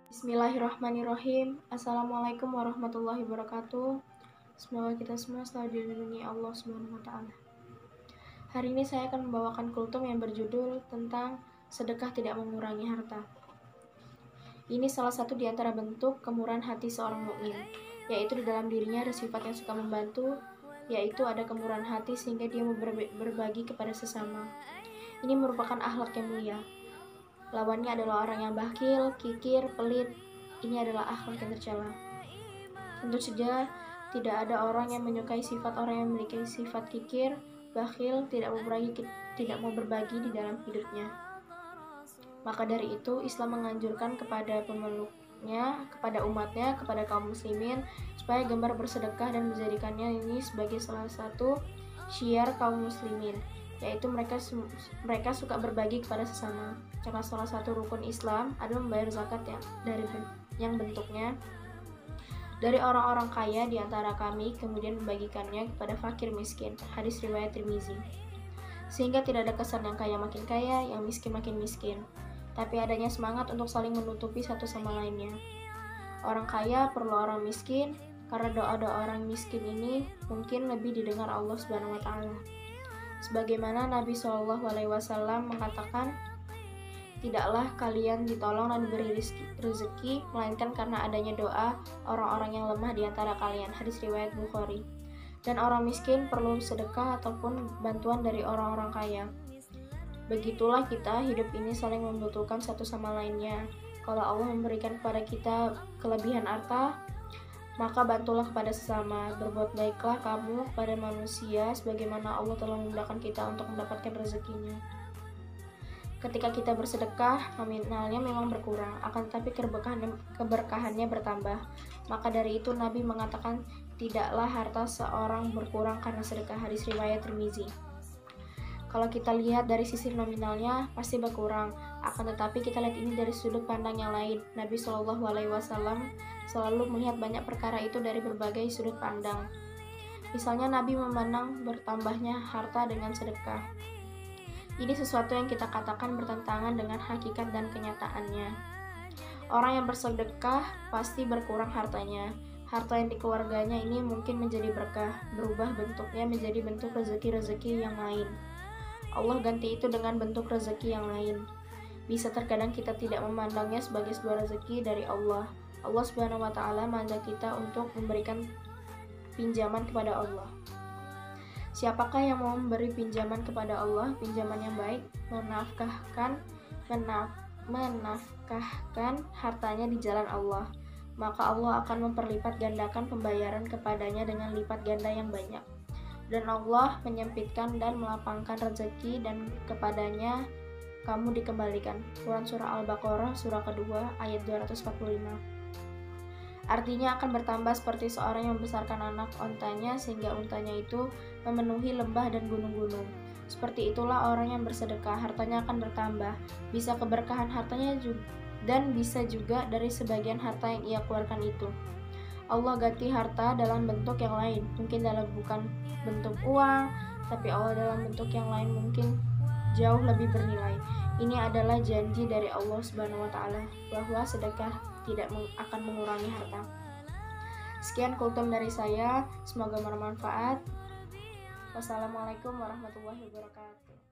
Bismillahirrahmanirrahim. Assalamualaikum warahmatullahi wabarakatuh. Semoga kita semua selalu dilindungi Allah Subhanahu wa Ta'ala. Hari ini saya akan membawakan kultum yang berjudul tentang sedekah tidak mengurangi harta. Ini salah satu di antara bentuk kemurahan hati seorang mukmin, yaitu di dalam dirinya ada sifat yang suka membantu, yaitu ada kemurahan hati sehingga dia mau berbagi kepada sesama. Ini merupakan akhlak yang mulia. Lawannya adalah orang yang bakhil, kikir, pelit. Ini adalah akhlak yang tercela. Tentu saja tidak ada orang yang menyukai sifat orang yang memiliki sifat kikir, bakhil, tidak mau berbagi di dalam hidupnya. Maka dari itu Islam menganjurkan kepada pemeluknya, kepada umatnya, kepada kaum muslimin supaya gemar bersedekah dan menjadikannya ini sebagai salah satu syiar kaum muslimin, yaitu mereka suka berbagi kepada sesama. Karena salah satu rukun Islam adalah membayar zakat yang bentuknya dari orang-orang kaya di antara kami kemudian membagikannya kepada fakir miskin. Hadis riwayat Tirmizi. Sehingga tidak ada kesan yang kaya makin kaya, yang miskin makin miskin, tapi adanya semangat untuk saling menutupi satu sama lainnya. Orang kaya perlu orang miskin karena doa-doa orang miskin ini mungkin lebih didengar Allah Subhanahu wa Ta'ala. Sebagaimana Nabi SAW mengatakan, tidaklah kalian ditolong dan diberi rezeki melainkan karena adanya doa orang-orang yang lemah di antara kalian. Hadis riwayat Bukhari. Dan orang miskin perlu sedekah ataupun bantuan dari orang-orang kaya. Begitulah kita hidup ini saling membutuhkan satu sama lainnya. Kalau Allah memberikan kepada kita kelebihan harta, maka bantulah kepada sesama. Berbuat baiklah kamu kepada manusia sebagaimana Allah telah memudahkan kita untuk mendapatkan rezekinya. Ketika kita bersedekah, nominalnya memang berkurang, akan tetapi keberkahannya bertambah. Maka dari itu Nabi mengatakan, tidaklah harta seorang berkurang karena sedekah. Hadis riwayat Tirmizi. Kalau kita lihat dari sisi nominalnya pasti berkurang, akan tetapi kita lihat ini dari sudut pandang yang lain. Nabi SAW selalu melihat banyak perkara itu dari berbagai sudut pandang. Misalnya Nabi memandang bertambahnya harta dengan sedekah. Ini sesuatu yang kita katakan bertentangan dengan hakikat dan kenyataannya. Orang yang bersedekah pasti berkurang hartanya. Harta yang di keluarganya ini mungkin menjadi berkah, berubah bentuknya menjadi bentuk rezeki-rezeki yang lain. Allah ganti itu dengan bentuk rezeki yang lain. Bisa terkadang kita tidak memandangnya sebagai sebuah rezeki dari Allah. Allah Subhanahu wa Ta'ala mengajak kita untuk memberikan pinjaman kepada Allah. Siapakah yang mau memberi pinjaman kepada Allah, pinjaman yang baik, menafkahkan hartanya di jalan Allah, maka Allah akan memperlipat gandakan pembayaran kepadanya dengan lipat ganda yang banyak. Dan Allah menyempitkan dan melapangkan rezeki dan kepadanya kamu dikembalikan. Quran Surah Al-Baqarah Surah kedua ayat 245. Artinya akan bertambah seperti seorang yang membesarkan anak ontanya sehingga untanya itu memenuhi lembah dan gunung-gunung. Seperti itulah orang yang bersedekah, hartanya akan bertambah. Bisa keberkahan hartanya dan bisa juga dari sebagian harta yang ia keluarkan itu. Allah ganti harta dalam bentuk yang lain, mungkin bukan bentuk uang, tapi Allah dalam bentuk yang lain mungkin jauh lebih bernilai. Ini adalah janji dari Allah Subhanahu wa Ta'ala bahwa sedekah tidak akan mengurangi harta. Sekian kultum dari saya, semoga bermanfaat. Wassalamualaikum warahmatullahi wabarakatuh.